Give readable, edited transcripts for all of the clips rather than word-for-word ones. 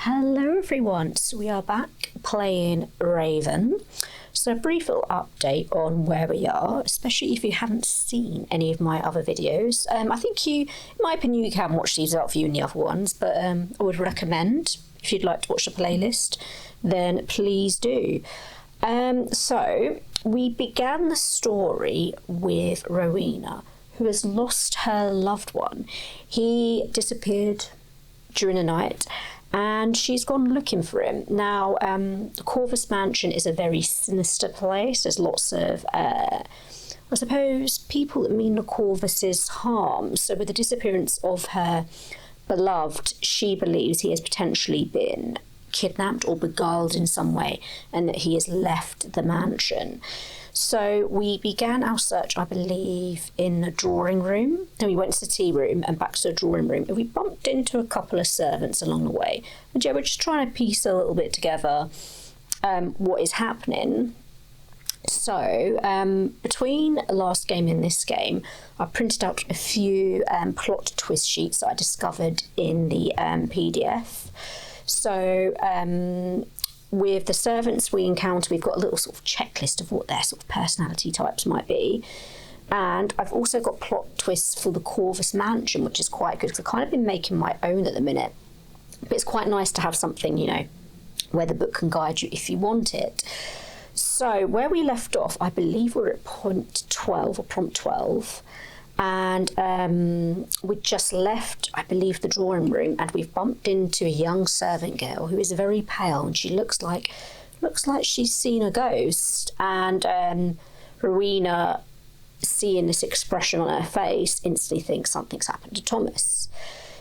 Hello everyone, so we are back playing Raven. So a brief little update on where we are, especially if you haven't seen any of my other videos. I think in my opinion, you can watch these without viewing the other ones, but I would recommend, if you'd like to watch the playlist, then please do. So we began the story with Rowena, who has lost her loved one. He disappeared during the night, and she's gone looking for him. Now, the Corvus mansion is a very sinister place. There's lots of, I suppose, people that mean the Corvus's harm. So with the disappearance of her beloved, she believes he has potentially been kidnapped or beguiled in some way, and that he has left the mansion. So we began our search, I believe, in the drawing room. Then we went to the tea room and back to the drawing room, and we bumped into a couple of servants along the way. And yeah, we're just trying to piece a little bit together what is happening. So between the last game and this game, I printed out a few plot twist sheets that I discovered in the PDF. So with the servants we encounter, we've got a little sort of checklist of what their sort of personality types might be. And I've also got plot twists for the Corvus mansion, which is quite good, because I've kind of been making my own at the minute. But it's quite nice to have something, you know, where the book can guide you if you want it. So where we left off, I believe we're at point 12 or prompt 12. And we just left, I believe, the drawing room, and we've bumped into a young servant girl who is very pale, and she looks like she's seen a ghost. And Rowena, seeing this expression on her face, instantly thinks something's happened to Thomas.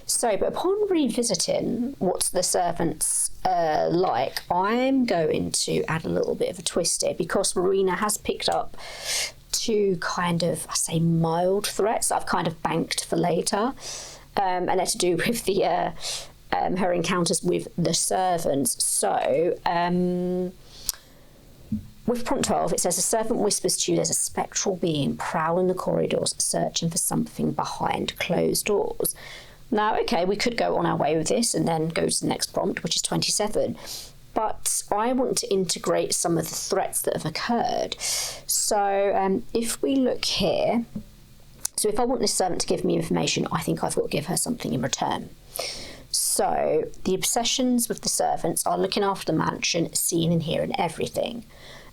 So, but upon revisiting what's the servants like, I'm going to add a little bit of a twist here, because Rowena has picked up two kind of, I say, mild threats that I've kind of banked for later, and they're to do with the her encounters with the servants. So with prompt 12, it says, a servant whispers to you there's a spectral being prowling the corridors, searching for something behind closed doors. Now, okay, we could go on our way with this and then go to the next prompt, which is 27. But I want to integrate some of the threats that have occurred. So if we look here, so if I want this servant to give me information, I think I've got to give her something in return. So the obsessions with the servants are looking after the mansion, seeing and hearing everything.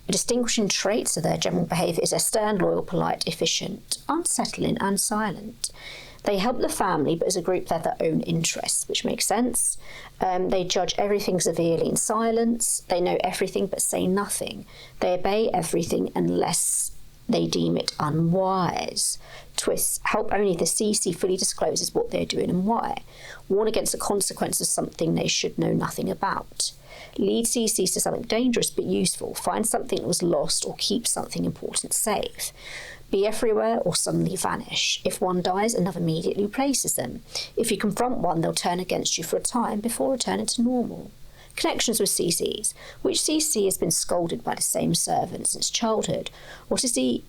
A distinguishing trait of their general behaviour is they're stern, loyal, polite, efficient, unsettling and silent. They help the family, but as a group they have their own interests, which makes sense. They judge everything severely in silence. They know everything but say nothing. They obey everything unless they deem it unwise. Twists help only the CC fully discloses what they're doing and why. Warn against the consequences of something they should know nothing about. Lead CCs to something dangerous but useful. Find something that was lost or keep something important safe. Be everywhere or suddenly vanish. If one dies, another immediately replaces them. If you confront one, they'll turn against you for a time before returning to normal. Connections with CCs. Which CC has been scolded by the same servant since childhood? What is the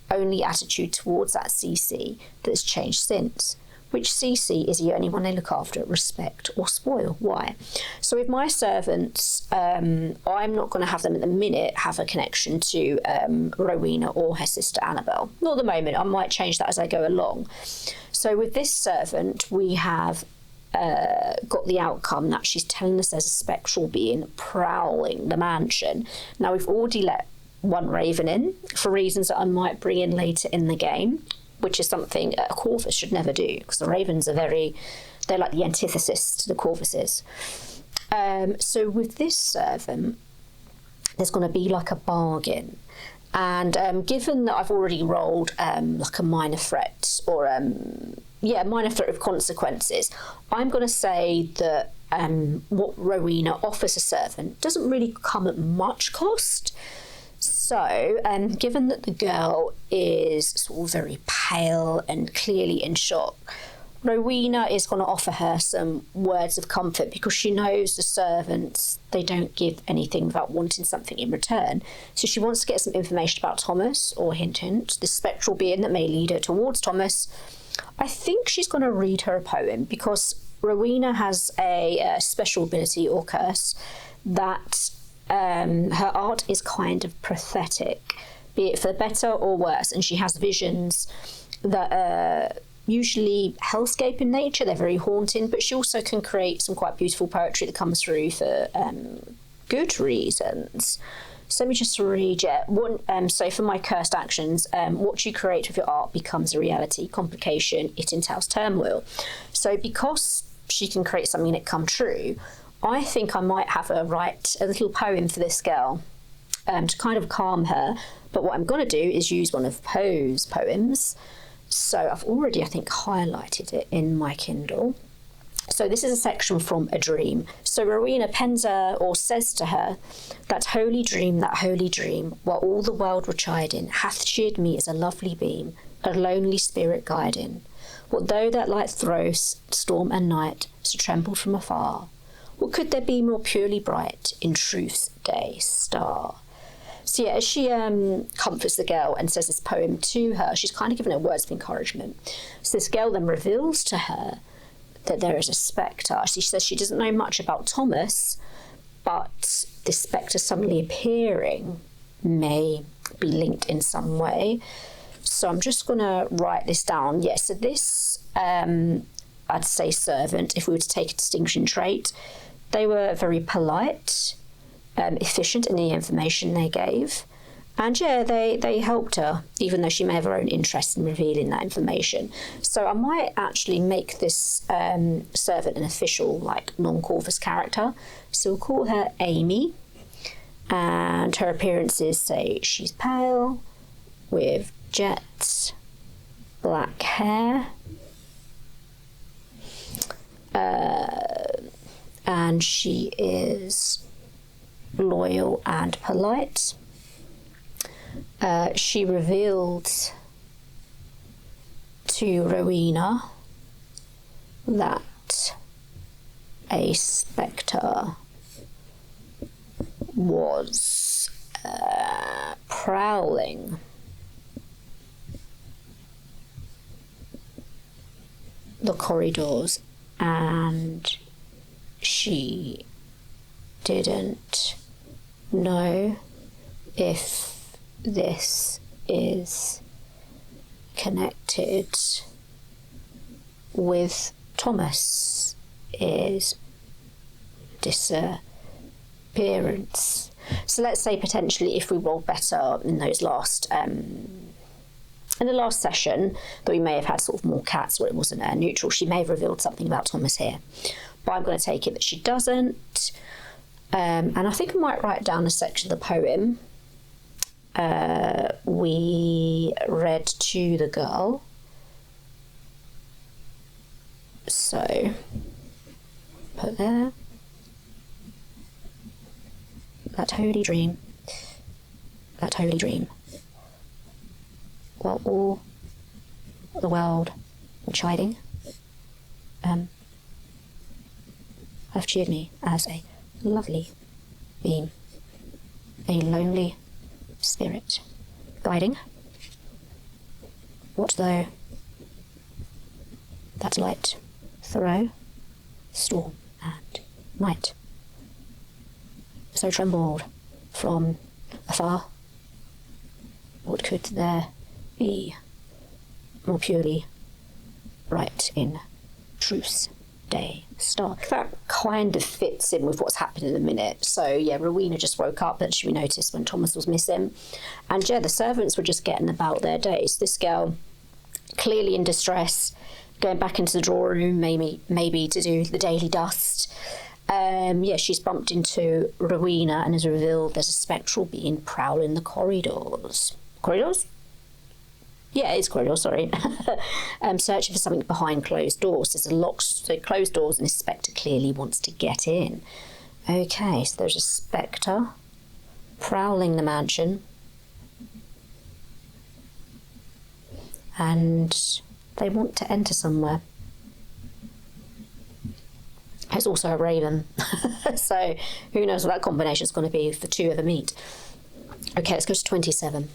only attitude towards that CC that has changed since? Which CC is the only one they look after, respect or spoil? Why? So with my servants, I'm not going to have them at the minute have a connection to Rowena or her sister Annabel. Not at the moment. I might change that as I go along. So with this servant, we have got the outcome that she's telling us there's a spectral being prowling the mansion. Now, we've already let one Raven in for reasons that I might bring in later in the game, which is something a Corvus should never do, because the Ravens are they're like the antithesis to the Corvuses. So with this servant, there's going to be like a bargain. And given that I've already rolled like a minor threat, or minor threat of consequences, I'm going to say that what Rowena offers a servant doesn't really come at much cost. So, given that the girl is sort of very pale and clearly in shock, Rowena is going to offer her some words of comfort, because she knows the servants, they don't give anything without wanting something in return. So she wants to get some information about Thomas, or hint hint, the spectral being that may lead her towards Thomas. I think she's going to read her a poem, because Rowena has a special ability or curse that her art is kind of prophetic, be it for better or worse, and she has visions that are usually hellscape in nature. They're very haunting, but she also can create some quite beautiful poetry that comes through for good reasons. So let me just read it. So for my cursed actions, what you create with your art becomes a reality. Complication, it entails turmoil. So because she can create something that come true, I think I might have her write a little poem for this girl to kind of calm her. But what I'm going to do is use one of Poe's poems. So I've already, I think, highlighted it in my Kindle. So this is a section from A Dream. So Rowena pens her, or says to her, that holy dream, while all the world were chiding, hath cheered me as a lovely beam, a lonely spirit guiding. What though that light throws storm and night, so trembled from afar? What could there be more purely bright in truth's day star? So yeah, as she comforts the girl and says this poem to her, she's kind of given her words of encouragement. So this girl then reveals to her that there is a spectre. She says she doesn't know much about Thomas, but this spectre suddenly appearing may be linked in some way. So I'm just going to write this down. Yes, so this, I'd say servant, if we were to take a distinction trait, they were very polite, efficient in the information they gave. And yeah, they helped her, even though she may have her own interest in revealing that information. So I might actually make this servant an official, like, non-Corvus character. So we'll call her Amy. And her appearances say she's pale, with jet black hair. And she is loyal and polite. She revealed to Rowena that a spectre was prowling the corridors, and she didn't know if this is connected with Thomas's disappearance. So let's say potentially if we rolled better in those last in the last session, that we may have had sort of more cats where it wasn't neutral, she may have revealed something about Thomas here. But I'm going to take it that she doesn't. And I think I might write down a section of the poem we read to the girl. So, put there. That holy dream. While all the world were chiding, have cheered me as a lovely beam, a lonely spirit guiding. What though that light throw storm and night, so trembled from afar? What could there be more purely right in truth's day star? That kind of fits in with what's happened in a minute. So yeah, Rowena just woke up, and we noticed when Thomas was missing, and yeah, the servants were just getting about their days. This girl, clearly in distress, going back into the drawing room, maybe to do the daily dust. Yeah, she's bumped into Rowena and has revealed there's a spectral being prowling the corridors. Corridors? Yeah, it's corridors, sorry. Searching for something behind closed doors. There's a lock, so closed doors, and this spectre clearly wants to get in. Okay, so there's a spectre prowling the mansion. And they want to enter somewhere. There's also a raven. So who knows what that combination is going to be if the two ever meet. Okay, let's go to 27.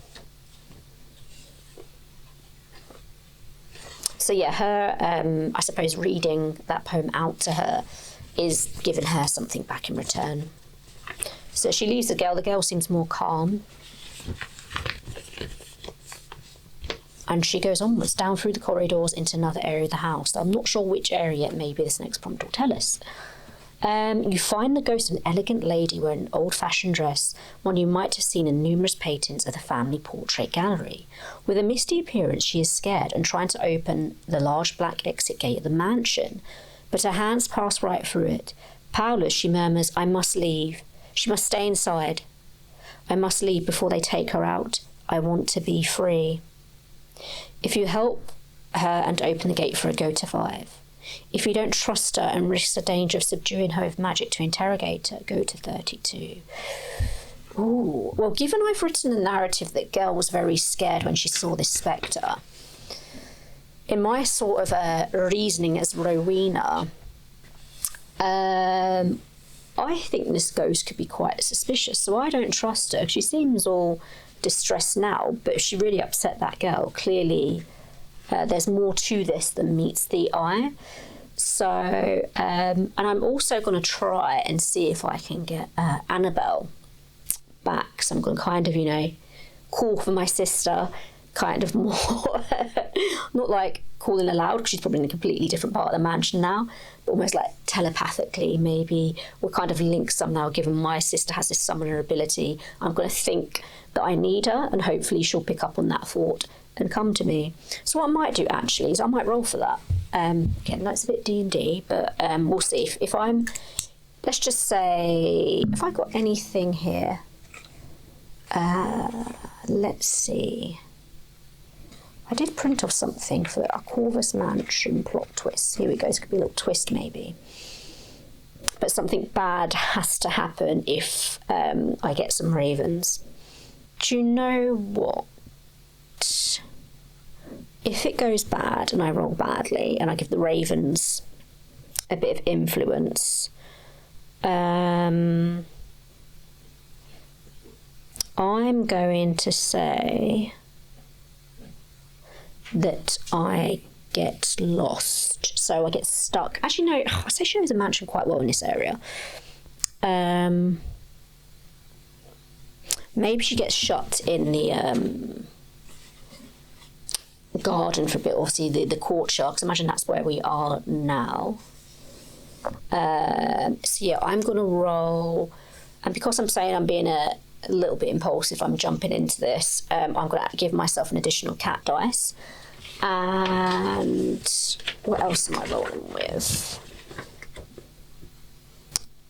So yeah, her, I suppose reading that poem out to her is giving her something back in return. So she leaves the girl. The girl seems more calm. And she goes onwards, down through the corridors into another area of the house. I'm not sure which area yet. Maybe this next prompt will tell us. You find the ghost of an elegant lady wearing an old-fashioned dress, one you might have seen in numerous paintings of the family portrait gallery. With a misty appearance, she is scared and trying to open the large black exit gate of the mansion, but her hands pass right through it. Powerless, she murmurs, "I must leave. She must stay inside. I must leave before they take her out. I want to be free." If you help her and open the gate for her, go to 5. If you don't trust her and risk the danger of subduing her with magic to interrogate her, go to 32. Ooh. Well, given I've written the narrative that girl was very scared when she saw this spectre, in my sort of reasoning as Rowena, I think this ghost could be quite suspicious, so I don't trust her. She seems all distressed now, but if she really upset that girl, clearly there's more to this than meets the eye. So, and I'm also going to try and see if I can get Annabel back. So I'm going to kind of, call for my sister, kind of more, not like calling aloud, because she's probably in a completely different part of the mansion now, but almost like telepathically, maybe we'll kind of link somehow, given my sister has this summoner ability. I'm going to think that I need her, and hopefully she'll pick up on that thought and come to me. So what I might do actually is I might roll for that. Again, that's a bit D&D, but we'll see. If I'm, let's just say, if I got anything here, let's see. I did print off something for a Corvus Mansion plot twist. Here we go. This could be a little twist maybe. But something bad has to happen if I get some ravens. Do you know what? If it goes bad and I roll badly and I give the ravens a bit of influence, I'm going to say that I get lost. So I get stuck. Actually, no, I say she knows the mansion quite well in this area. Maybe she gets shut in the garden for a bit, obviously the courtyard, because imagine that's where we are now. So yeah, I'm going to roll, and because I'm saying I'm being a little bit impulsive, I'm jumping into this, I'm going to give myself an additional cat dice. And what else am I rolling with?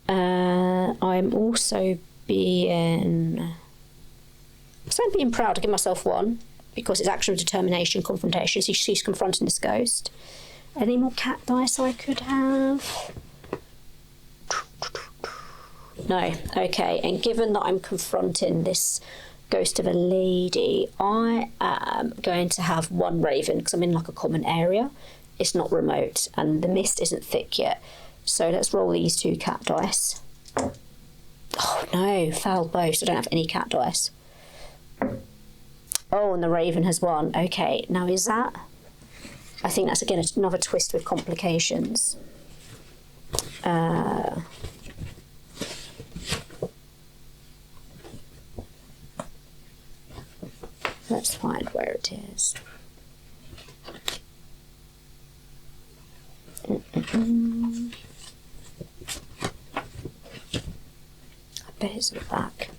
I'm also being proud to give myself 1, because it's action, determination, confrontation. So she's confronting this ghost. Any more cat dice I could have? No. Okay. And given that I'm confronting this ghost of a lady, I am going to have 1 raven, because I'm in like a common area. It's not remote, and the mist isn't thick yet. So let's roll these 2 cat dice. Oh no, fouled both, so I don't have any cat dice. Oh, and the raven has won. Okay, now is that? I think that's again another twist with complications. Let's find where it is. I bet it's at the back.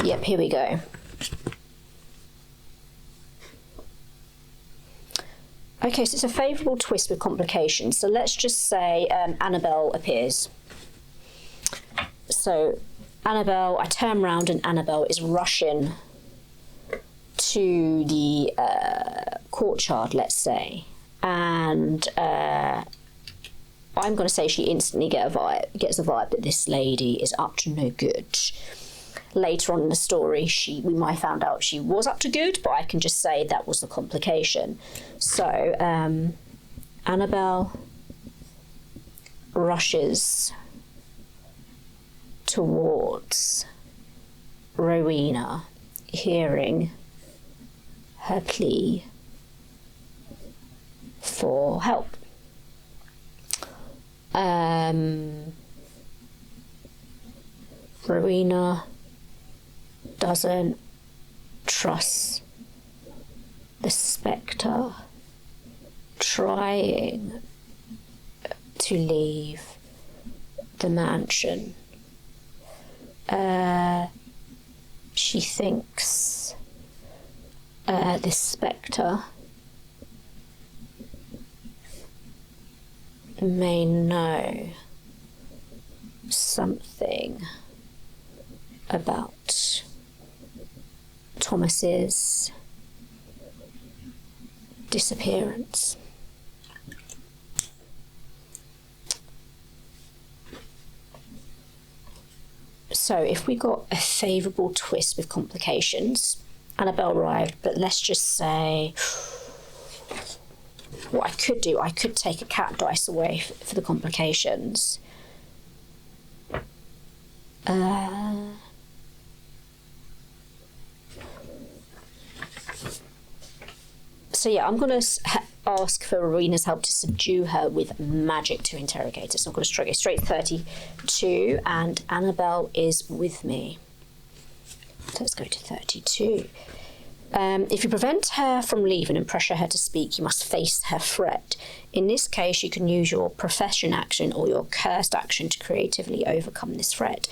Yep, here we go. Okay, so it's a favourable twist with complications. So let's just say Annabel appears. So Annabel, I turn around and Annabel is rushing to the courtyard, let's say. And I'm going to say she instantly gets a vibe that this lady is up to no good. Later on in the story, we might found out she was up to good, but I can just say that was the complication. So Annabel rushes towards Rowena, hearing her plea for help. Rowena doesn't trust the spectre trying to leave the mansion. She thinks this spectre may know something about Thomas's disappearance. So if we got a favourable twist with complications, Annabel arrived, but let's just say what I could do, I could take a cat dice away for the complications. So yeah, I'm going to ask for Rowena's help to subdue her with magic to interrogate her. So I'm going to go straight to 32, and Annabel is with me. So let's go to 32. If you prevent her from leaving and pressure her to speak, you must face her threat. In this case, you can use your profession action or your cursed action to creatively overcome this threat.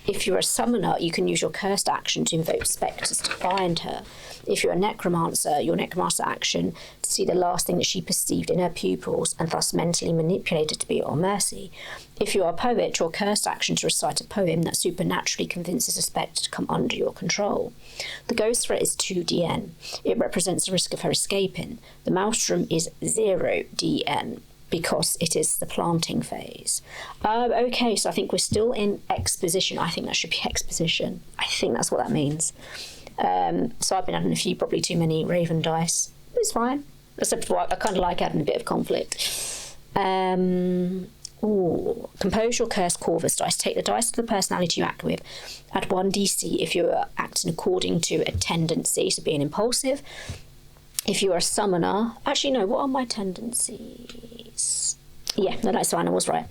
If you're a summoner, you can use your cursed action to invoke spectres to bind her. If you're a necromancer, your necromancer action to see the last thing that she perceived in her pupils and thus mentally manipulated to be at her mercy. If you are a poet, your cursed action to recite a poem that supernaturally convinces a spectre to come under your control. The ghost threat is 2dn. It represents the risk of her escaping. The maelstrom is 0dn because it is the planting phase. Okay, so I think we're still in exposition. I think that should be exposition. I think that's what that means. So I've been having a few, probably too many Raven dice. It's fine. Except for I kind of like having a bit of conflict. Compose your cursed Corvus dice. Take the dice of the personality you act with. Add 1d6 if you are acting according to a tendency, so being impulsive. If you are a summoner... Actually, no, what are my tendencies? Yeah, no, that's fine, I was right.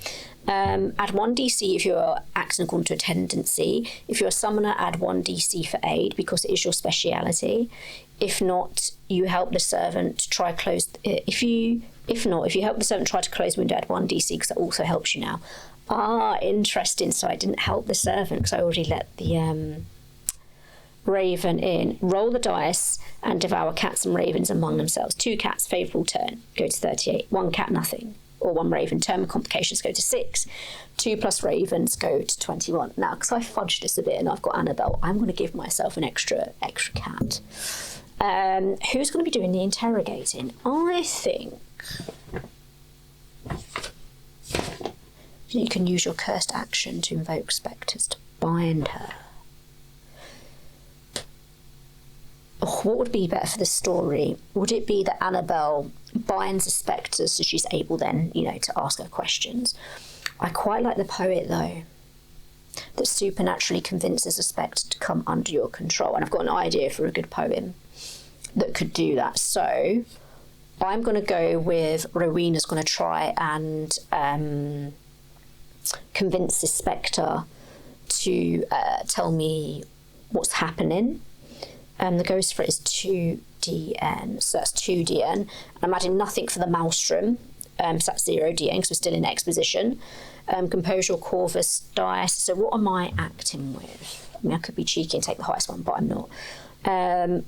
Add 1d6 if you are acting according to a tendency. If you're a summoner, add 1d6 for aid because it is your speciality. If not, you help the servant to try close... If you help the servant try to close the window, add 1d6 because that also helps you now. Interesting. So I didn't help the servant because I already let the raven in. Roll the dice and devour cats and ravens among themselves. 2 cats, favourable turn, go to 38. 1 cat, nothing. Or 1 raven, term of complications, go to 6. 2 plus ravens go to 21. Now, because I fudged this a bit and I've got Annabel, I'm going to give myself an extra cat. Who's going to be doing the interrogating? I think you can use your cursed action to invoke spectres to bind her. What would be better for the story? Would it be that Annabel binds a spectre so she's able then, to ask her questions? I quite like the poet, though, that supernaturally convinces a spectre to come under your control. And I've got an idea for a good poem that could do that. So I'm going to go with Rowena's going to try and convince this spectre to tell me what's happening. The ghost for it is 2dn, so that's 2dn. And I'm adding nothing for the maelstrom, so that's 0dn because we're still in exposition. Compose your Corvus dice. So what am I acting with? I mean, I could be cheeky and take the highest one, but I'm not. I'm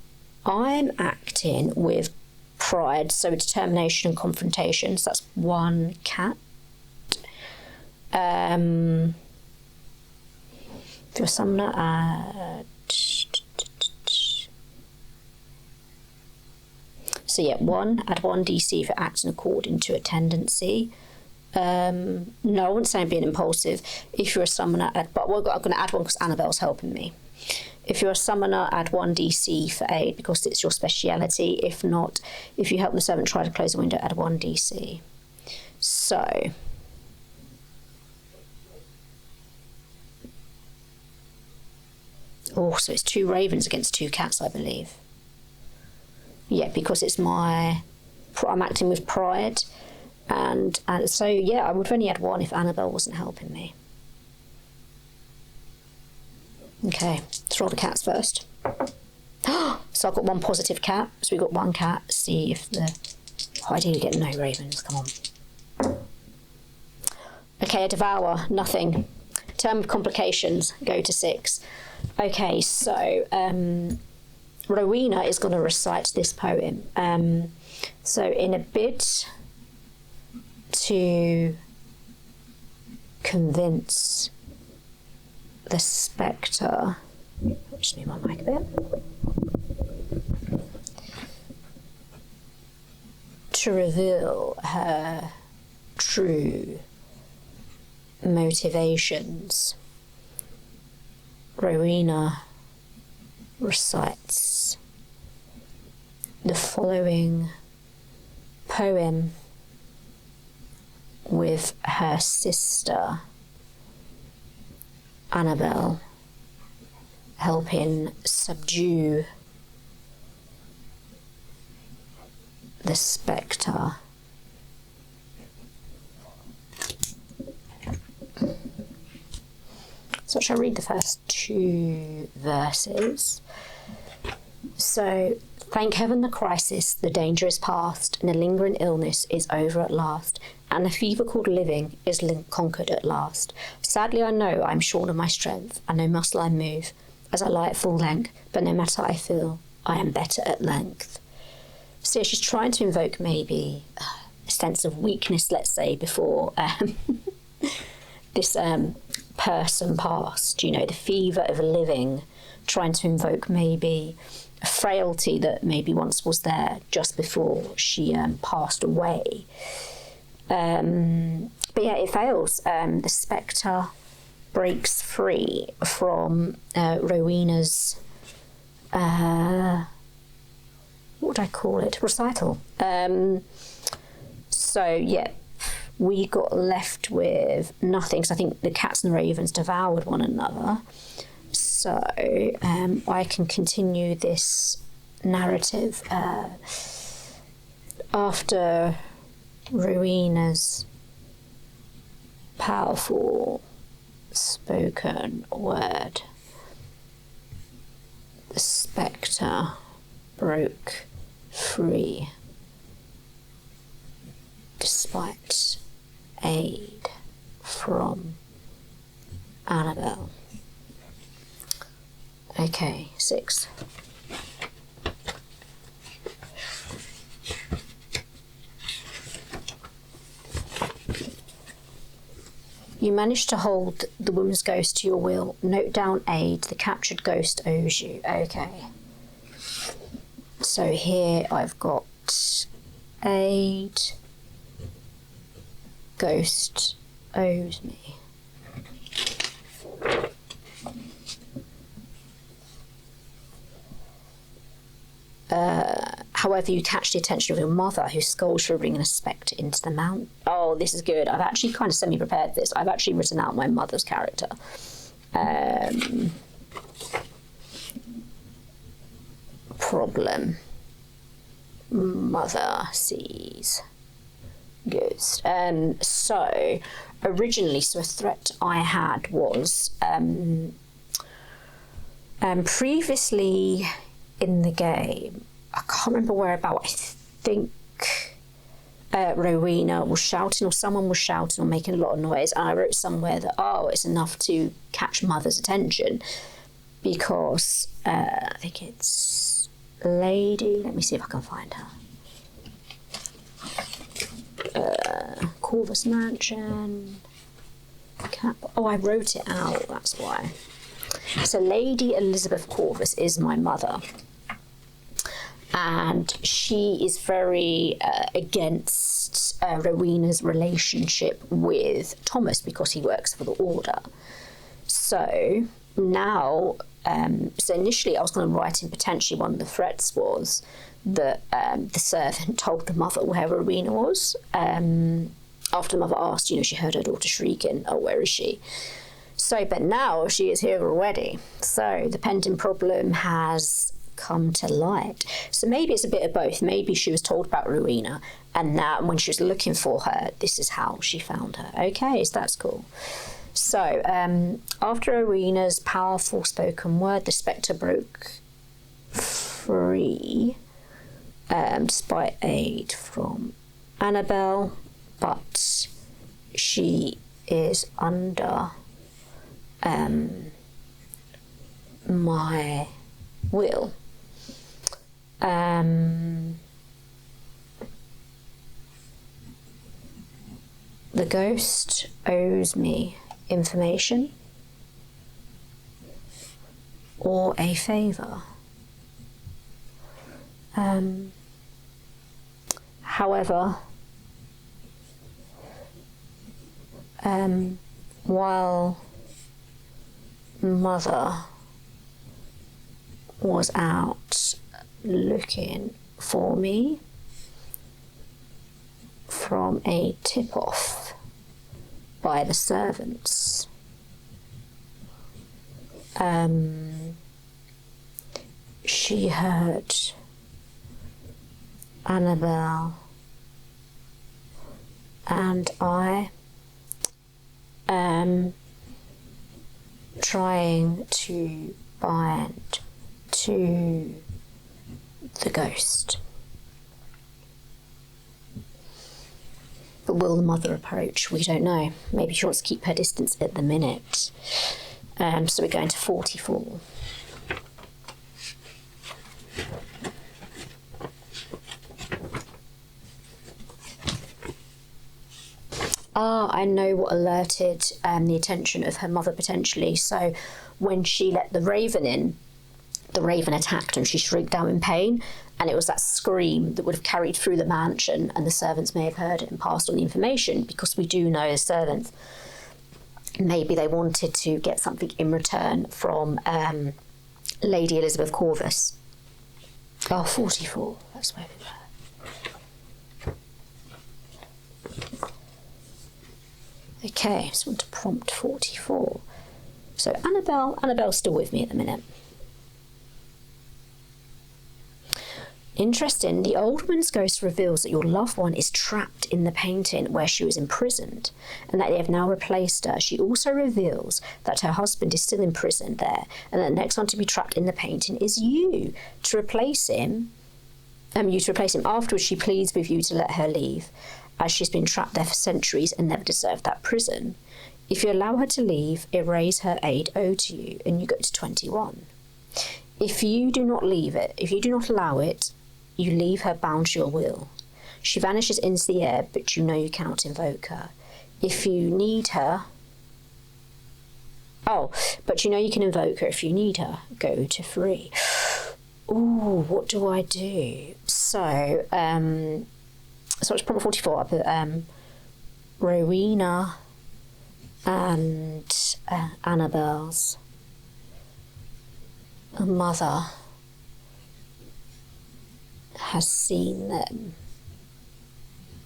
acting with pride, so determination and confrontation. So that's 1 cat. If you're a summoner, add... So yeah, add 1d6 for acting according to a tendency. No, I wouldn't say I'm being impulsive. If you're a summoner, I'm going to add 1 because Annabelle's helping me. If you're a summoner, add 1d6 for aid because it's your speciality. If not, if you help the servant try to close the window, add 1d6. So... so it's 2 ravens against 2 cats, I believe. Yeah, because it's my I'm acting with pride, and so yeah, I would have only had one if Annabel wasn't helping me. Okay, let's roll the cats first. So I've got one positive cat, so we've got one cat. See if the... Oh, ideally get no ravens, come on. Okay, a devour, nothing. Term of complications, go to 6. Okay, so Rowena is going to recite this poem. So in a bid to convince the spectre, just move my mic a bit, to reveal her true motivations, Rowena recites the following poem with her sister Annabel helping subdue the spectre. So shall I read the first 2 verses? So, thank heaven the crisis, the danger is past, and the lingering illness is over at last, and the fever called living is conquered at last. Sadly I know I'm shorn of my strength, and no muscle I move, as I lie at full length, but no matter I feel, I am better at length. So she's trying to invoke maybe a sense of weakness, let's say, before this person passed, you know, the fever of living, trying to invoke maybe a frailty that maybe once was there just before she passed away. But yeah, it fails. The spectre breaks free from Rowena's, what would I call it? Recital. So yeah, we got left with nothing. So I think the cats and the ravens devoured one another. So I can continue this narrative. After Rowena's powerful spoken word, the spectre broke free despite aid from Annabel. Okay, 6. You managed to hold the woman's ghost to your will. Note down aid the captured ghost owes you. Okay. So here I've got aid, ghost owes me. However, you catch the attention of your mother, who scolds for bringing a spectre into the mount. Oh, this is good. I've actually kind of semi-prepared this. I've actually written out my mother's character. Problem. Mother sees ghost. So, originally, a threat I had was previously in the game, I can't remember whereabout, I think Rowena was shouting, or someone was shouting or making a lot of noise, and I wrote somewhere that, oh, it's enough to catch mother's attention, because I think it's Lady, let me see if I can find her. Corvus Mansion. Oh, I wrote it out, that's why. So Lady Elizabeth Corvus is my mother. And she is very against Rowena's relationship with Thomas because he works for the Order. So now, so initially I was going to write in potentially one of the threats was that the servant told the mother where Rowena was. After the mother asked, you know, she heard her daughter shrieking, oh, where is she? So, but now she is here already. So the pending problem has come to light. So maybe it's a bit of both. Maybe she was told about Rowena, and now when she was looking for her, this is how she found her. Okay, so that's cool. So after Rowena's powerful spoken word, the spectre broke free, despite aid from Annabel, but she is under my will. The ghost owes me information or a favour. However, while Mother was out looking for me from a tip-off by the servants, she heard Annabel and I trying to bind to the ghost. But will the mother approach? We don't know. Maybe she wants to keep her distance at the minute. So we're going to 44. I know what alerted the attention of her mother potentially. So when she let the raven in, the raven attacked and she shrieked out in pain, and it was that scream that would have carried through the mansion, and the servants may have heard it and passed on the information, because we do know the servants, maybe they wanted to get something in return from Lady Elizabeth Corvus. 44, that's where we were. Okay, so I want to prompt 44. So Annabelle's still with me at the minute. Interesting, the old woman's ghost reveals that your loved one is trapped in the painting where she was imprisoned, and that they have now replaced her. She also reveals that her husband is still imprisoned there, and that the next one to be trapped in the painting is you, to replace him. Afterwards, she pleads with you to let her leave, as she's been trapped there for centuries and never deserved that prison. If you allow her to leave, erase her aid owed to you, and you go to 21. If you do not allow it, you leave her bound to your will. She vanishes into the air, but you know you cannot invoke her. If you need her... but you know you can invoke her if you need her. Go to 3. Ooh, what do I do? So it's problem 44. I put Rowena and Annabel's mother has seen them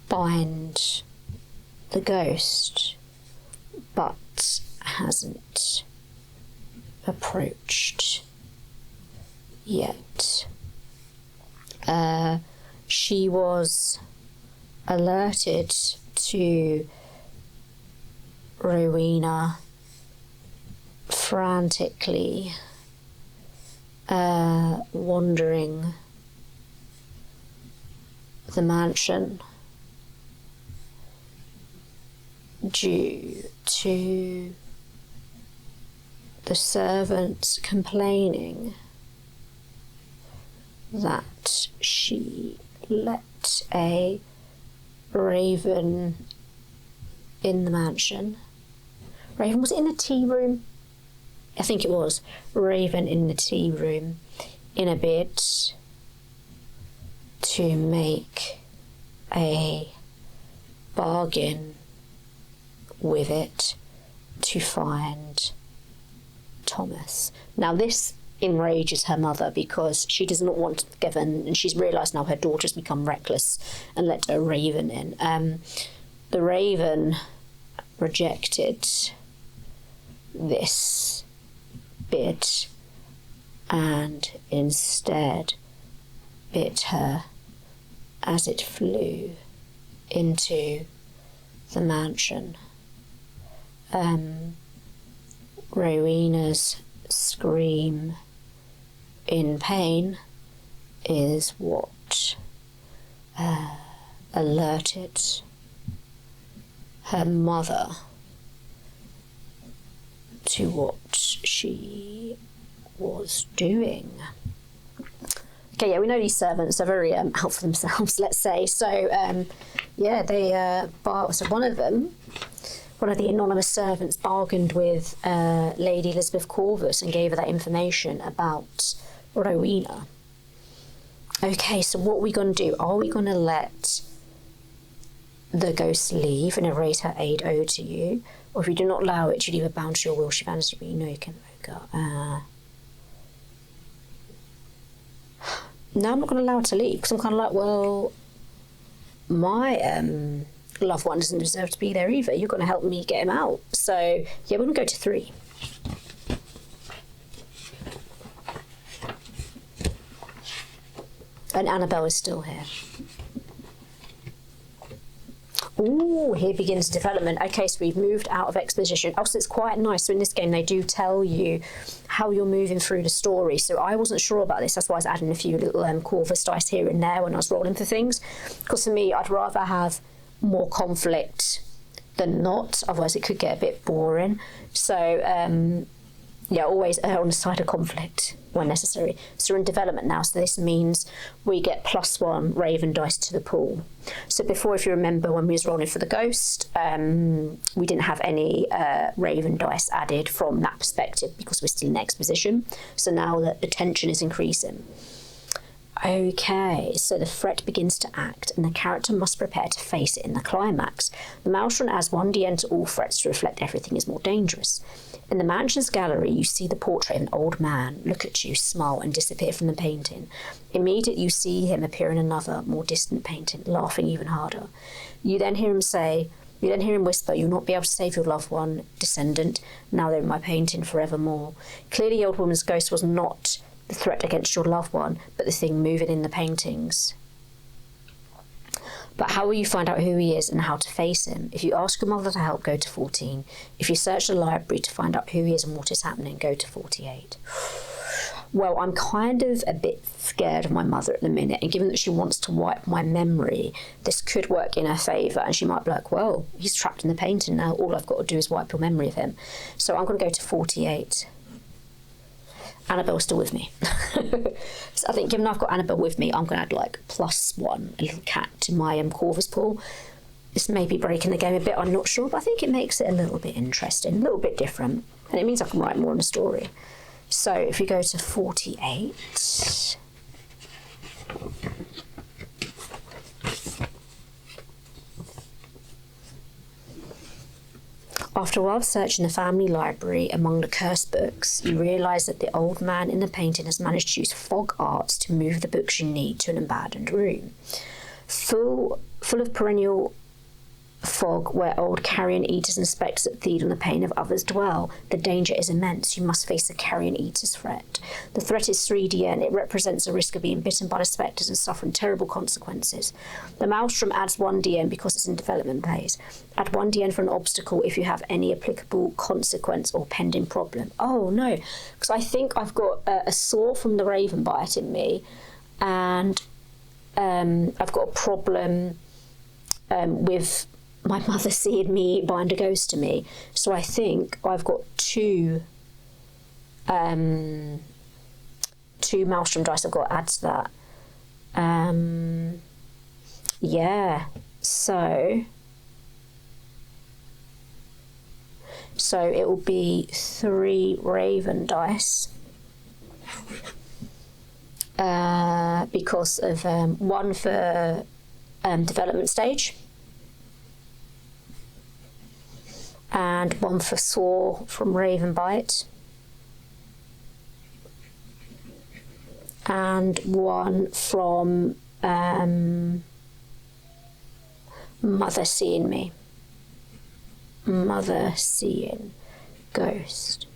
bind the ghost, but hasn't approached yet. She was alerted to Rowena frantically wandering the mansion due to the servants complaining that she let a raven in the mansion. Raven, was it in the tea room? I think it was. Raven in the tea room in a bid to make a bargain with it to find Thomas. Now this enrages her mother because she does not want Given, and she's realised now her daughter's become reckless and let a raven in. The raven rejected this bid and instead bit her as it flew into the mansion. Rowena's scream in pain is what alerted her mother to what she was doing. Okay, yeah, we know these servants are very out for themselves, let's say. So, so one of the anonymous servants bargained with Lady Elizabeth Corvus and gave her that information about Rowena. Okay, so what are we going to do? Are we going to let the ghost leave and erase her aid owed to you? Or if you do not allow it, you leave her bound to your will. She vanishes, but you know you can evoke her. No, I'm not going to allow her to leave, because I'm kind of like, well, my loved one doesn't deserve to be there either. You're going to help me get him out. So, yeah, we're going to go to 3. And Annabel is still here. Ooh, here begins development. Okay, so we've moved out of exposition. Also, it's quite nice. So in this game, they do tell you how you're moving through the story. So I wasn't sure about this. That's why I was adding a few little Corvus dice here and there when I was rolling for things. Because for me, I'd rather have more conflict than not. Otherwise, it could get a bit boring. So, yeah, always err on the side of conflict when necessary. So we're in development now, so this means we get +1 Raven dice to the pool. So before, if you remember, when we was rolling for the ghost, we didn't have any Raven dice added from that perspective because we're still in exposition. So now that the tension is increasing. Okay, so the threat begins to act and the character must prepare to face it in the climax. The Maelstrom adds 1d to all threats to reflect everything is more dangerous. In the mansion's gallery, you see the portrait of an old man look at you, smile, and disappear from the painting. Immediately, you see him appear in another, more distant painting, laughing even harder. You then hear him whisper, "You'll not be able to save your loved one, descendant. Now they're in my painting forevermore." Clearly, the old woman's ghost was not the threat against your loved one, but the thing moving in the paintings. But how will you find out who he is and how to face him? If you ask your mother to help, go to 14. If you search the library to find out who he is and what is happening, go to 48. Well, I'm kind of a bit scared of my mother at the minute, and given that she wants to wipe my memory, this could work in her favour, and she might be like, well, he's trapped in the painting now, all I've got to do is wipe your memory of him. So I'm going to go to 48. Annabel's still with me. So I think given I've got Annabel with me, I'm going to add like +1, a little cat, to my Corvus pool. This may be breaking the game a bit, I'm not sure, but I think it makes it a little bit interesting, a little bit different, and it means I can write more in the story. So if you go to 48... After a while of searching the family library among the cursed books, you realise that the old man in the painting has managed to use fog arts to move the books you need to an abandoned room. Full of perennial fog where old carrion eaters and spectres that feed on the pain of others dwell. The danger is immense. You must face the carrion eater's threat. The threat is 3DN. It represents a risk of being bitten by the spectres and suffering terrible consequences. The Maelstrom adds 1DN because it's in development phase. Add 1DN for an obstacle if you have any applicable consequence or pending problem. Oh no, because I think I've got a sore from the raven bite in me, and I've got a problem with my mother seeing me bind a ghost to me. So I think I've got two Maelstrom dice I've got to add to that. Yeah, so it will be 3 Raven dice because of 1 for development stage, and 1 for sore from Raven bite, and 1 from mother seeing me. Mother seeing ghost.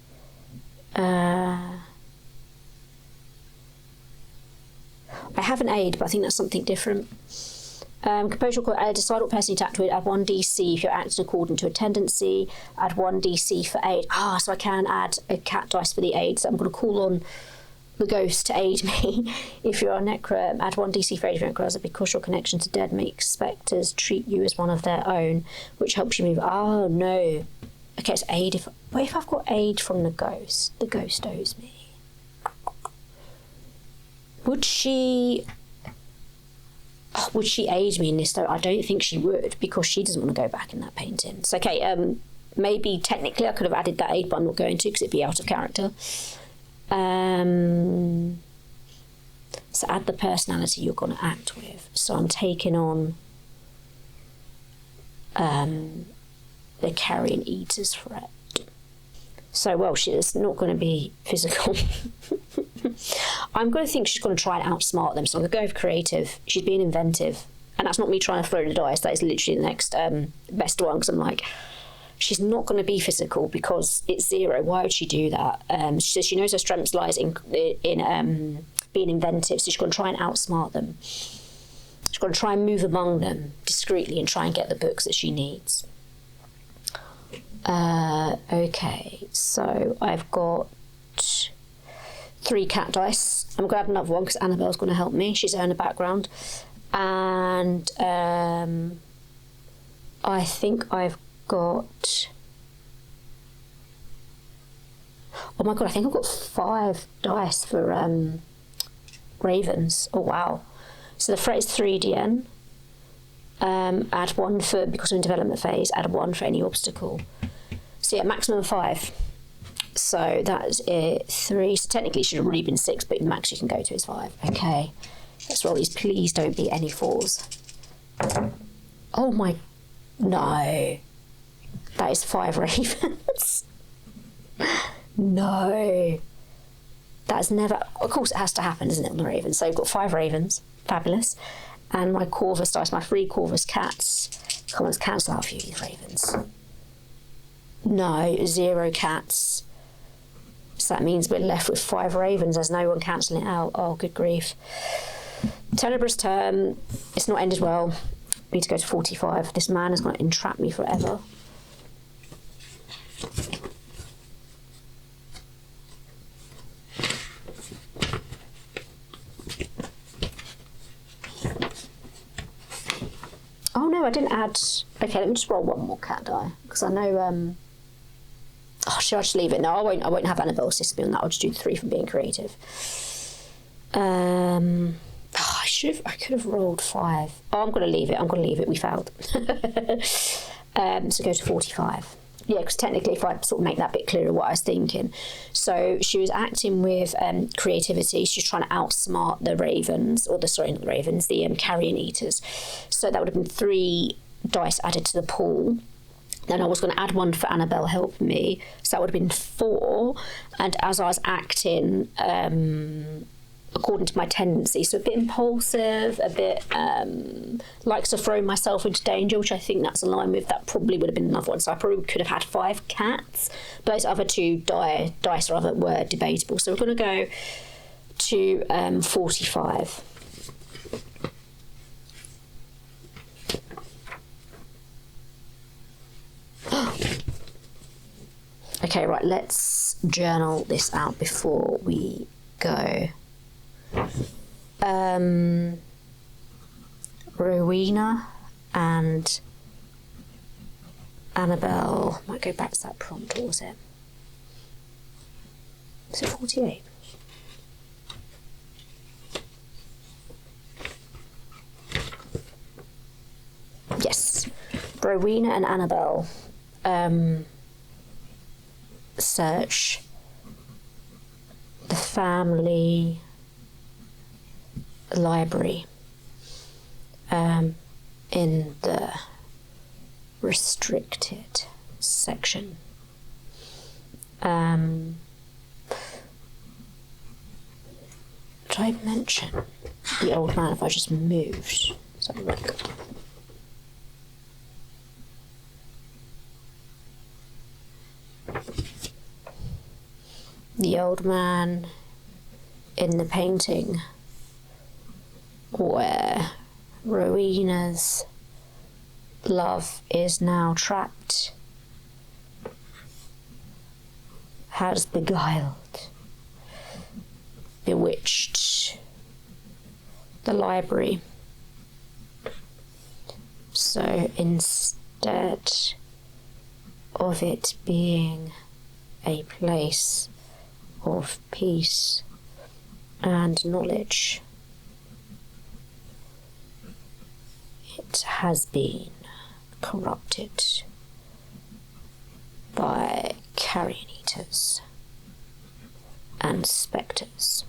have an aid, but I think that's something different. Composure, decide what person you attacked with, add 1 DC if you're acting according to a tendency, add 1 DC for aid. So I can add a cat dice for the aid, so I'm going to call on the ghost to aid me. If you're a necro, add 1 DC for aid if your necro has a big crucial connection to dead, make spectres treat you as one of their own, which helps you move. Oh no. Okay, it's aid what if I've got aid from the ghost? The ghost owes me. Would she aid me in this though? I don't think she would, because she doesn't want to go back in that painting. So okay, maybe technically I could have added that aid, but I'm not going to because it'd be out of character. So add the personality you're going to act with. So I'm taking on the carrion eater's threat. So, well, she's not going to be physical. I'm going to think she's going to try and outsmart them. So I'm going to go with creative. She's being inventive. And that's not me trying to throw the dice. That is literally the next best one. Because I'm like, she's not going to be physical because it's 0. Why would she do that? She says she knows her strength lies in being inventive. So she's going to try and outsmart them. She's going to try and move among them discreetly and try and get the books that she needs. Okay, so I've got 3 cat dice. I'm going to add another one because Annabelle's going to help me. She's in the background. And I think I've got... Oh my god, I think I've got 5 dice for ravens. Oh wow. So the threat is 3DN. Add 1 for, because we're in development phase, add 1 for any obstacle. So yeah, maximum 5. So that is it. 3. So technically it should have really been 6, but the max you can go to is 5. Okay. Let's roll these. Please don't be any 4s. Oh my... No. That is 5 ravens. No. That's never... Of course it has to happen, isn't it, on the ravens? So we've got 5 ravens. Fabulous. And my Corvus dice, my 3 Corvus cats. Come on, let's cancel out a few of these ravens. No, 0 cats. So that means we're left with 5 ravens. There's no one cancelling it out. Oh, good grief. Tenebra's turn. It's not ended well. We need to go to 45. This man is going to entrap me forever. Oh no, I didn't add... Okay, let me just roll 1 more cat die. Because I know... Oh, should I just leave it? No, I won't have Annabelle assist me on that. I'll just do 3 from being creative. Oh, I could have rolled 5. Oh, I'm going to leave it. We failed. So go to 45. Yeah, because technically if I sort of make that bit clearer what I was thinking. So she was acting with creativity. She's trying to outsmart the ravens, or not the ravens, the carrion eaters. So that would have been 3 dice added to the pool. Then I was going to add 1 for Annabelle helping me. So that would have been 4. And as I was acting, according to my tendency, so a bit impulsive, a bit likes to throw myself into danger, which I think that's aligned with, that probably would have been another one. So I probably could have had 5 cats. But those other 2 dice were debatable. So we're going to go to 45. Okay, right, let's journal this out before we go. Rowena and Annabel, might go back to that prompt. What was it? Is it 48? Yes. Rowena and Annabel search the family library in the restricted section. Did I mention the old man if I just moved? So look. The old man in the painting where Rowena's love is now trapped, has beguiled, bewitched the library. So instead of it being a place of peace and knowledge, it has been corrupted by carrion eaters and spectres.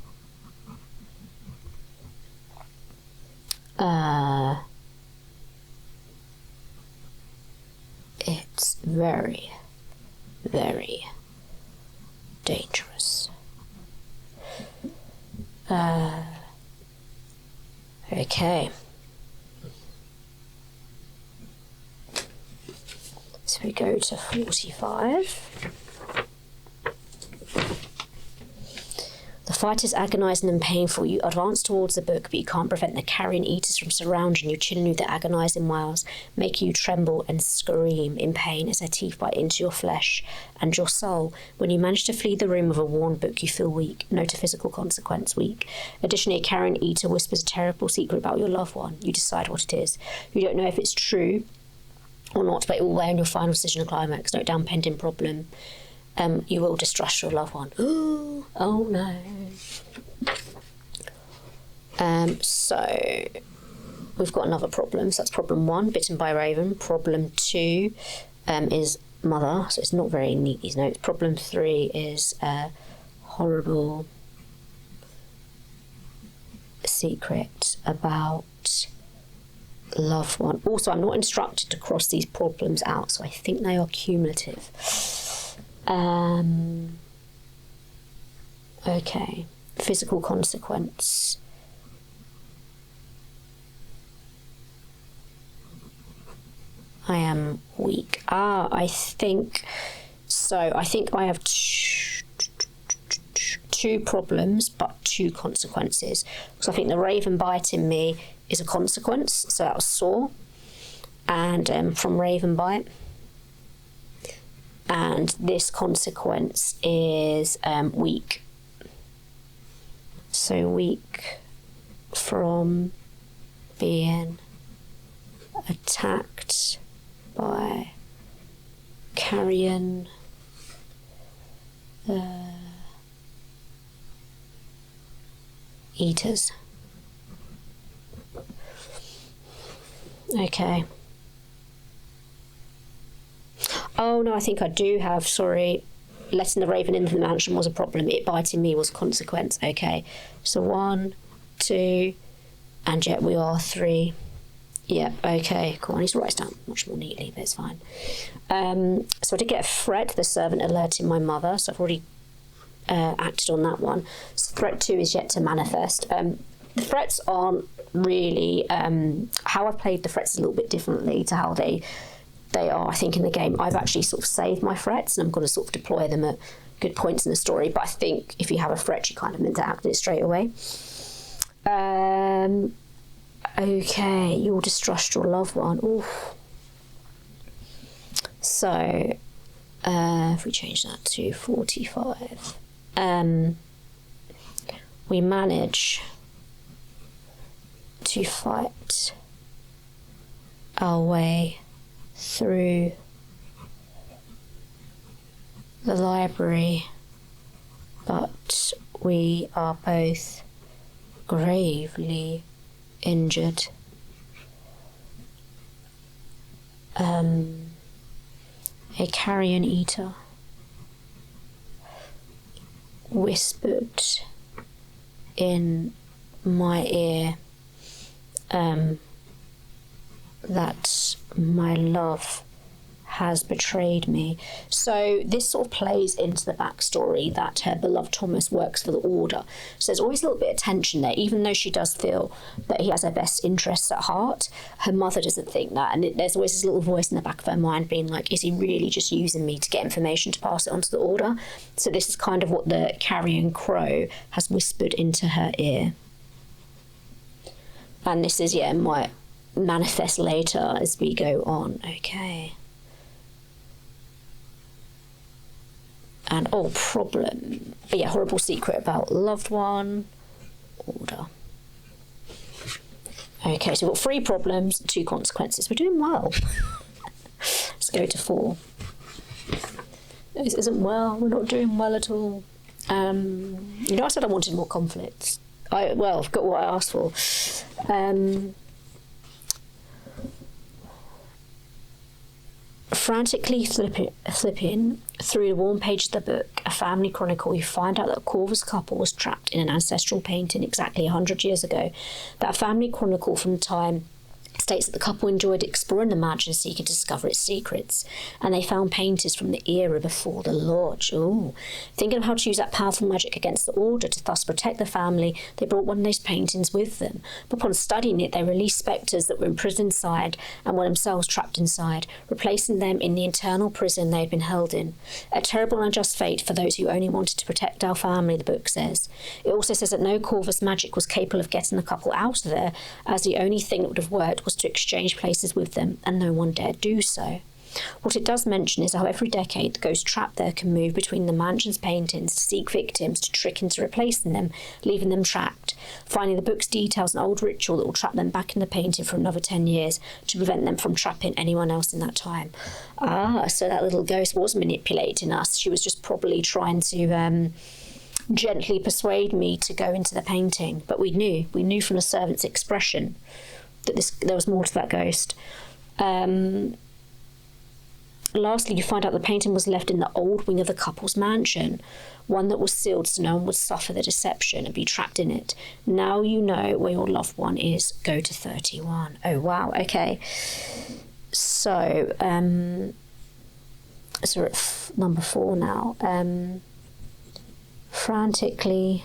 It's very, very dangerous. Okay. So we go to 45. The fight is agonising and painful. You advance towards the book, but you can't prevent the carrion eaters from surrounding you, chilling you with their agonising miles, making you tremble and scream in pain as their teeth bite into your flesh and your soul. When you manage to flee the room with a worn book, you feel weak. Note a physical consequence, weak. Additionally, a carrion eater whispers a terrible secret about your loved one. You decide what it is. You don't know if it's true or not, but it will weigh on your final decision and climax. Note down pending problem. You will distrust your loved one. Oh no. So we've got another problem. So that's problem 1, bitten by a raven. Problem 2 is mother. So it's not very neat, these notes. Problem 3 is horrible secret about loved one. Also, I'm not instructed to cross these problems out, so I think they are cumulative. Okay, physical consequence. I am weak. I think so. I think I have two problems, but 2 consequences. Because I think the raven biting me is a consequence, so that was sore, and from raven bite. And this consequence is weak. So weak from being attacked by carrion eaters. Okay. Oh no, I think I do have, sorry, letting the raven into the mansion was a problem. It biting me was a consequence. Okay, so 1, 2, and yet we are 3. Yep, okay, cool. I need to write this down much more neatly, but it's fine. So I did get a threat, the servant alerting my mother, so I've already acted on that one. So threat 2 is yet to manifest. The threats aren't really, how I've played the threats a little bit differently to how they are, I think, in the game. I've actually sort of saved my threats and I'm going to sort of deploy them at good points in the story, but I think if you have a threat, you kind of meant to act it straight away. Okay, you'll distrust your loved one. Oof. So, if we change that to 45, we manage to fight our way through the library, but we are both gravely injured. A carrion eater whispered in my ear that my love has betrayed me. So this sort of plays into the backstory that her beloved Thomas works for the Order. So there's always a little bit of tension there, even though she does feel that he has her best interests at heart. Her mother doesn't think that, and there's always this little voice in the back of her mind being like, is he really just using me to get information to pass it on to the Order? So this is kind of what the carrion crow has whispered into her ear. And this is, yeah, might manifest later as we go on. Okay. And, oh, problem. But yeah, horrible secret about loved one. Order. Okay, so we've got 3 problems, 2 consequences. We're doing well. Let's go to 4. This isn't well. We're not doing well at all. You know, I said I wanted more conflicts. I've got what I asked for. Frantically flipping through the worn pages of the book, A Family Chronicle, you find out that a Corvus couple was trapped in an ancestral painting exactly 100 years ago. That family chronicle from time states that the couple enjoyed exploring the mansion, seeking to discover its secrets, and they found paintings from the era before the Lodge. Ooh. Thinking of how to use that powerful magic against the Order to thus protect the family, they brought one of those paintings with them. But upon studying it, they released spectres that were imprisoned inside and were themselves trapped inside, replacing them in the internal prison they had been held in. A terrible and unjust fate for those who only wanted to protect our family, the book says. It also says that no Corvus magic was capable of getting the couple out of there, as the only thing that would have worked was to exchange places with them, and no one dared do so. What it does mention is how every decade the ghost trapped there can move between the mansion's paintings to seek victims to trick into replacing them, leaving them trapped. Finally, the book's details an old ritual that will trap them back in the painting for another 10 years to prevent them from trapping anyone else in that time. Ah, so that little ghost was manipulating us. She was just probably trying to gently persuade me to go into the painting. But we knew from the servant's expression that there was more to that ghost. Lastly, you find out the painting was left in the old wing of the couple's mansion, one that was sealed so no one would suffer the deception and be trapped in it. Now you know where your loved one is. Go to 31. Oh, wow. Okay. So, we're at number 4 now. Frantically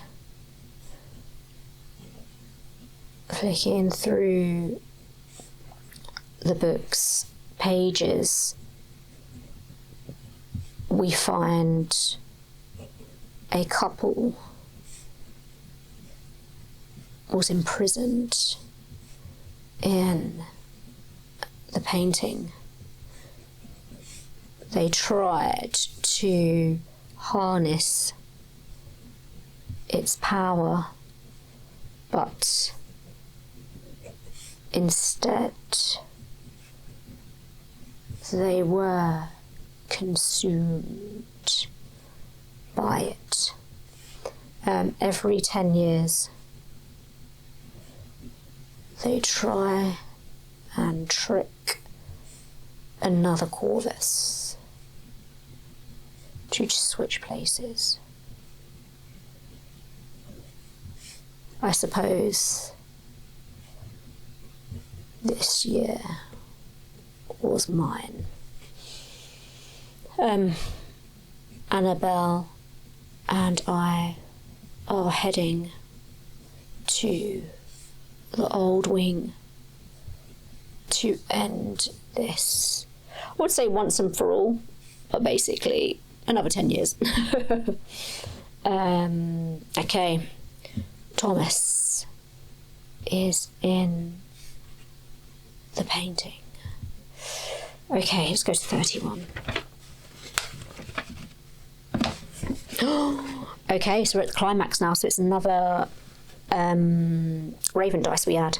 flicking through the book's pages, we find a couple was imprisoned in the painting. They tried to harness its power, but instead they were consumed by it. Every 10 years they try and trick another Corvus to switch places. I suppose this year was mine. Annabel and I are heading to the old wing to end this. I would say once and for all, but basically another 10 years. Okay. Thomas is in the painting. Okay, let's go to 31. Okay, so we're at the climax now, so it's another raven dice we add.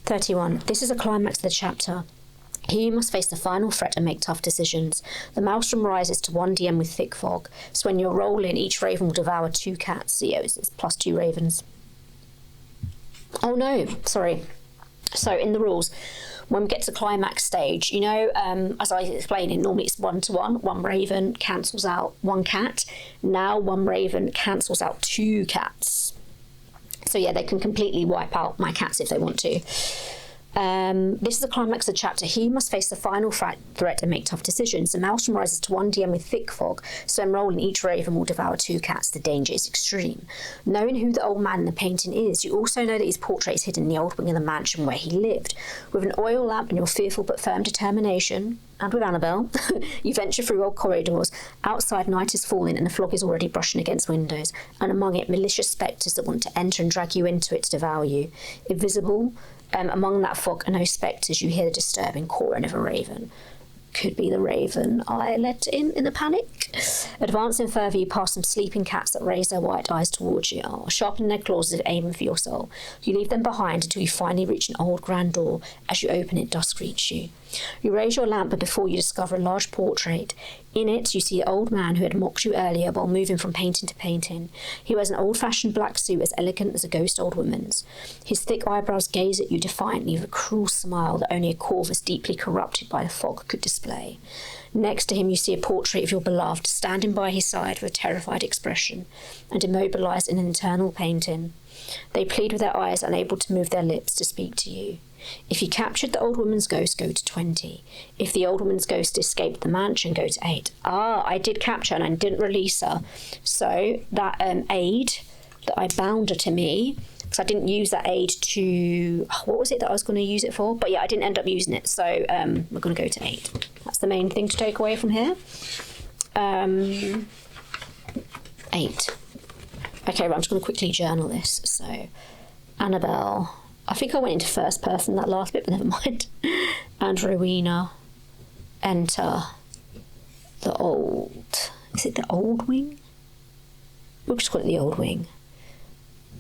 31. This is a climax of the chapter. Here you must face the final threat and make tough decisions. The maelstrom rises to 1 DM with thick fog, so when you're rolling, each raven will devour 2 cats. So yeah, it's plus 2 ravens. Oh no, sorry. So in the rules, when we get to the climax stage, you know, as I was explaining, normally it's 1-to-1. 1 raven cancels out 1 cat. Now 1 raven cancels out 2 cats. So yeah, they can completely wipe out my cats if they want to. This is the climax of the chapter. He must face the final threat and make tough decisions. The maelstrom rises to 1 DM with thick fog, so enrolling each raven will devour 2 cats. The danger is extreme. Knowing who the old man in the painting is, you also know that his portrait is hidden in the old wing of the mansion where he lived. With an oil lamp and your fearful but firm determination, and with Annabel, you venture through old corridors. Outside, night is falling and the fog is already brushing against windows, and among it malicious spectres that want to enter and drag you into it to devour you. Invisible, among that fog are no spectres. You hear the disturbing cawing of a raven. Could be the raven I let in the panic. Advancing further, you pass some sleeping cats that raise their white eyes towards you, sharpening their claws as if aiming for your soul. You leave them behind until you finally reach an old grand door. As you open it, dusk greets you. You raise your lamp, but before you discover a large portrait. In it, you see the old man who had mocked you earlier while moving from painting to painting. He wears an old-fashioned black suit as elegant as a ghost old woman's. His thick eyebrows gaze at you defiantly with a cruel smile that only a Corvus deeply corrupted by the fog could display. Next to him, you see a portrait of your beloved, standing by his side with a terrified expression and immobilised in an internal painting. They plead with their eyes, unable to move their lips to speak to you. If you captured the old woman's ghost, go to 20. If the old woman's ghost escaped the mansion, go to 8. I did capture and I didn't release her. So that aid that I bound her to me, because I didn't use that aid to... what was it that I was going to use it for? But yeah, I didn't end up using it. So we're going to go to 8. That's the main thing to take away from here. 8. Okay, right, I'm just going to quickly journal this. So, Annabel... I think I went into first person that last bit, but never mind. And Rowena enter the old... Is it the old wing? We'll just call it the old wing.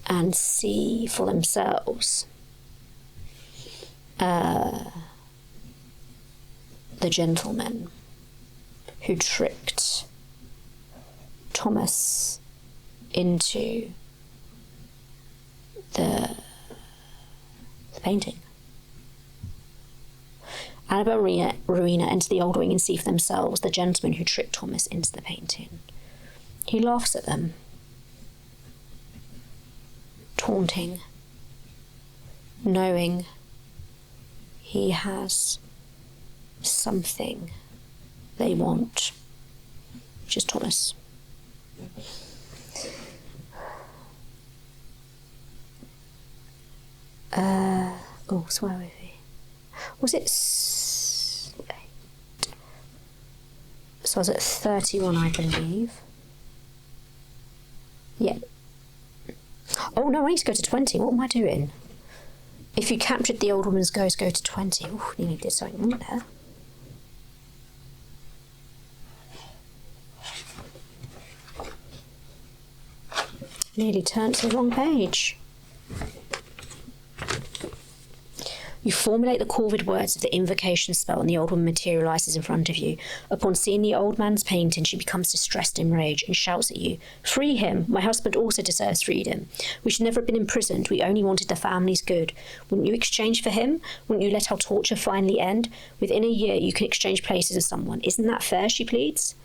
And see for themselves the gentleman who tricked Thomas into the painting. Annabel and Rowena enter the old wing and see for themselves the gentleman who tricked Thomas into the painting. He laughs at them, taunting, knowing he has something they want, which is Thomas. So where were we? Was it... So I was at 31, I believe. Yeah. Oh no, I need to go to 20. What am I doing? If you captured the old woman's ghost, go to 20. Ooh, nearly did something wrong there. Nearly turned to the wrong page. You formulate the Corvid words of the invocation spell and the old woman materialises in front of you. Upon seeing the old man's painting, she becomes distressed in rage and shouts at you. Free him! My husband also deserves freedom. We should never have been imprisoned. We only wanted the family's good. Wouldn't you exchange for him? Wouldn't you let our torture finally end? Within a year, you can exchange places with someone. Isn't that fair? She pleads.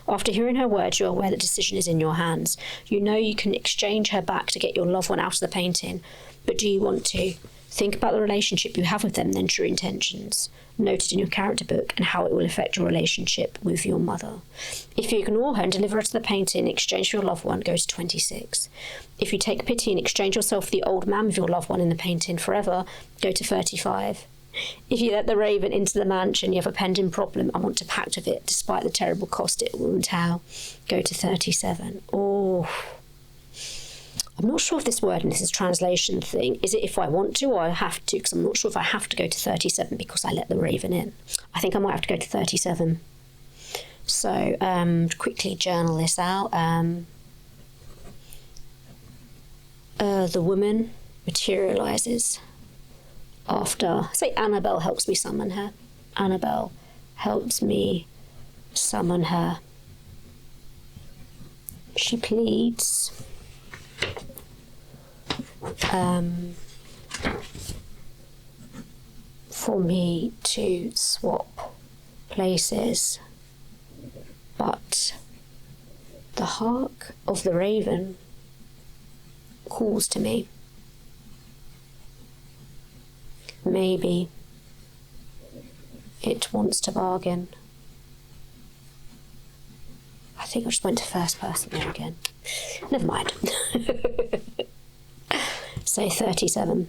After hearing her words, you are aware the decision is in your hands. You know you can exchange her back to get your loved one out of the painting. But do you want to? Think about the relationship you have with them, then true intentions, noted in your character book, and how it will affect your relationship with your mother. If you ignore her and deliver her to the painting in exchange for your loved one, go to 26. If you take pity and exchange yourself for the old man with your loved one in the painting forever, go to 35. If you let the raven into the mansion, you have a pending problem and want to pact with it, despite the terrible cost it will entail, go to 37. Oh... I'm not sure if this word and this is a translation thing. Is it if I want to or I have to? Because I'm not sure if I have to go to 37 because I let the raven in. I think I might have to go to 37. So, quickly journal this out. The woman materialises after... Say Annabel helps me summon her. Annabel helps me summon her. She pleads... for me to swap places, but the hark of the raven calls to me. maybe it wants to bargain. I think I just went to first person there again. Never mind. Say 37.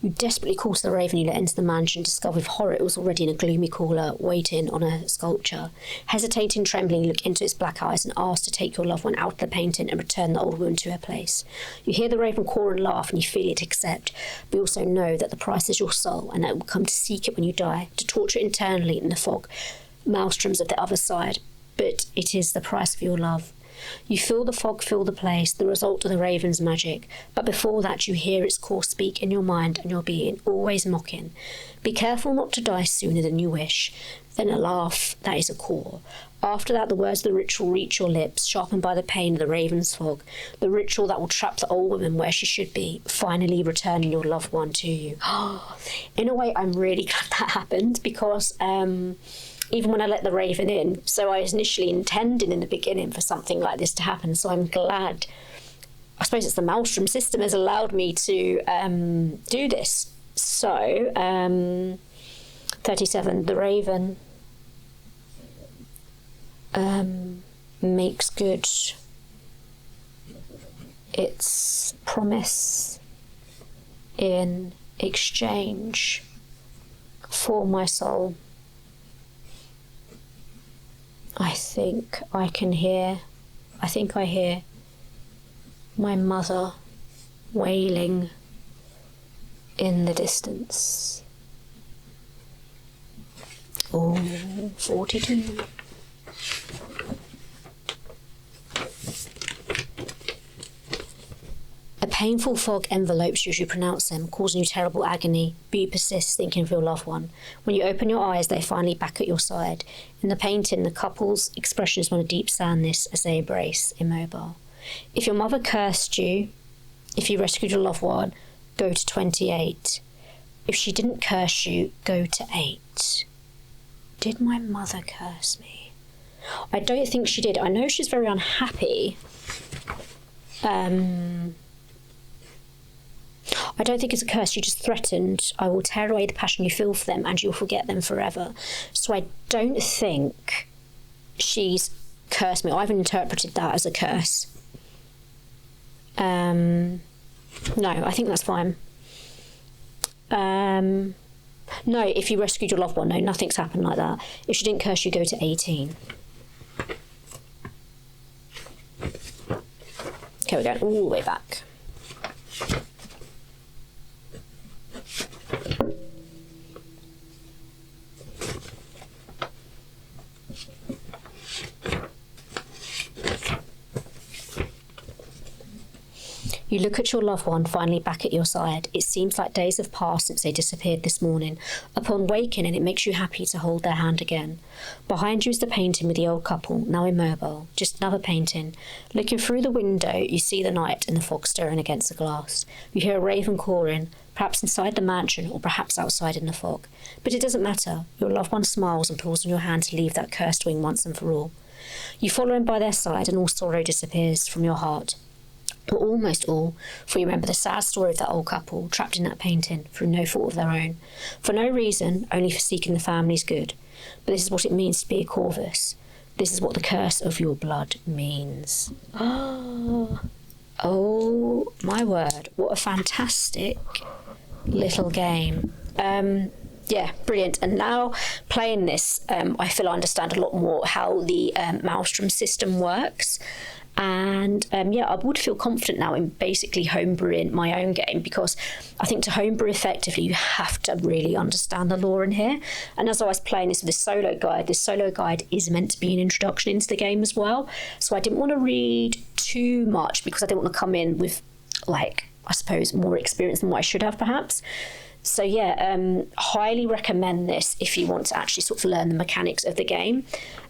You desperately call to the raven you let into the mansion, discover with horror it was already in a gloomy corner, waiting on a sculpture. Hesitating, trembling, you look into its black eyes and ask to take your loved one out of the painting and return the old woman to her place. You hear the raven caw and laugh, and you feel it accept, but you also know that the price is your soul, and that it will come to seek it when you die, to torture it internally in the fog maelstroms of the other side. But it is the price of your love. You feel the fog fill the place, the result of the raven's magic, but before that you hear its call speak in your mind and your being, always mocking. Be careful not to die sooner than you wish. Then a laugh, that is a call. After that the words of the ritual reach your lips, sharpened by the pain of the raven's fog, the ritual that will trap the old woman where she should be, finally returning your loved one to you. In a way, I'm really glad that happened, because even when I let the raven in, so I was initially intending in the beginning for something like this to happen, so I'm glad. I suppose it's the maelstrom system has allowed me to do this. So, 37, the raven makes good its promise in exchange for my soul. I think I hear my mother wailing in the distance. Oh, 42. A painful fog envelopes you as you pronounce them, causing you terrible agony, but you persist, thinking of your loved one. When you open your eyes, they're finally back at your side. In the painting, the couple's expression is one of deep sadness as they embrace, immobile. If your mother cursed you, if you rescued your loved one, go to 28. If she didn't curse you, go to 8. Did my mother curse me? I don't think she did. I know she's very unhappy. I don't think it's a curse. You just threatened, I will tear away the passion you feel for them and you'll forget them forever. So I don't think she's cursed me. I've interpreted that as a curse. No, I think that's fine. No, if you rescued your loved one, no, nothing's happened like that. If she didn't curse you, go to 18. Okay, we're going all the way back. You look at your loved one, finally back at your side. It seems like days have passed since they disappeared this morning. Upon waking, it makes you happy to hold their hand again. Behind you is the painting with the old couple, now immobile. Just another painting. Looking through the window, you see the night and the fog stirring against the glass. You hear a raven cawing, perhaps inside the mansion or perhaps outside in the fog. But it doesn't matter. Your loved one smiles and pulls on your hand to leave that cursed wing once and for all. You follow him by their side and all sorrow disappears from your heart. Or almost all, for you remember the sad story of that old couple trapped in that painting through no fault of their own, for no reason, only for seeking the family's good. But this is what it means to be a Corvus. This is what the curse of your blood means. Oh my word, what a fantastic little game. Yeah, brilliant. And now playing this, I feel I understand a lot more how the Maelstrom system works. And yeah, I would feel confident now in basically homebrewing my own game, because I think to homebrew effectively, you have to really understand the lore in here. And as I was playing this with this solo guide is meant to be an introduction into the game as well. So I didn't want to read too much because I didn't want to come in with, like, I suppose, more experience than what I should have perhaps. So yeah, highly recommend this if you want to actually sort of learn the mechanics of the game.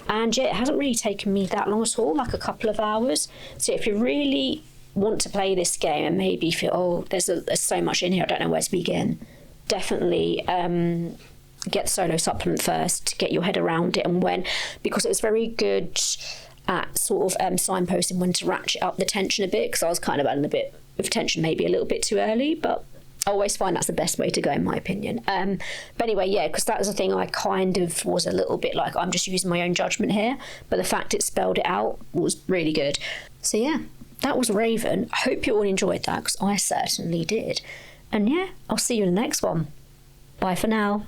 And yeah, it hasn't really taken me that long at all, like a couple of hours. So if you're really want to play this game and maybe feel, oh, there's so much in here, I don't know where to begin, definitely get the solo supplement first, get your head around it, and because it was very good at sort of signposting when to ratchet up the tension a bit, because I was kind of adding a bit of tension maybe a little bit too early, but I always find that's the best way to go in my opinion. But anyway, yeah, because that was the thing, I kind of was a little bit like, I'm just using my own judgment here, but the fact it spelled it out was really good. So yeah, that was Raven. I hope you all enjoyed that, because I certainly did. And yeah, I'll see you in the next one. Bye for now.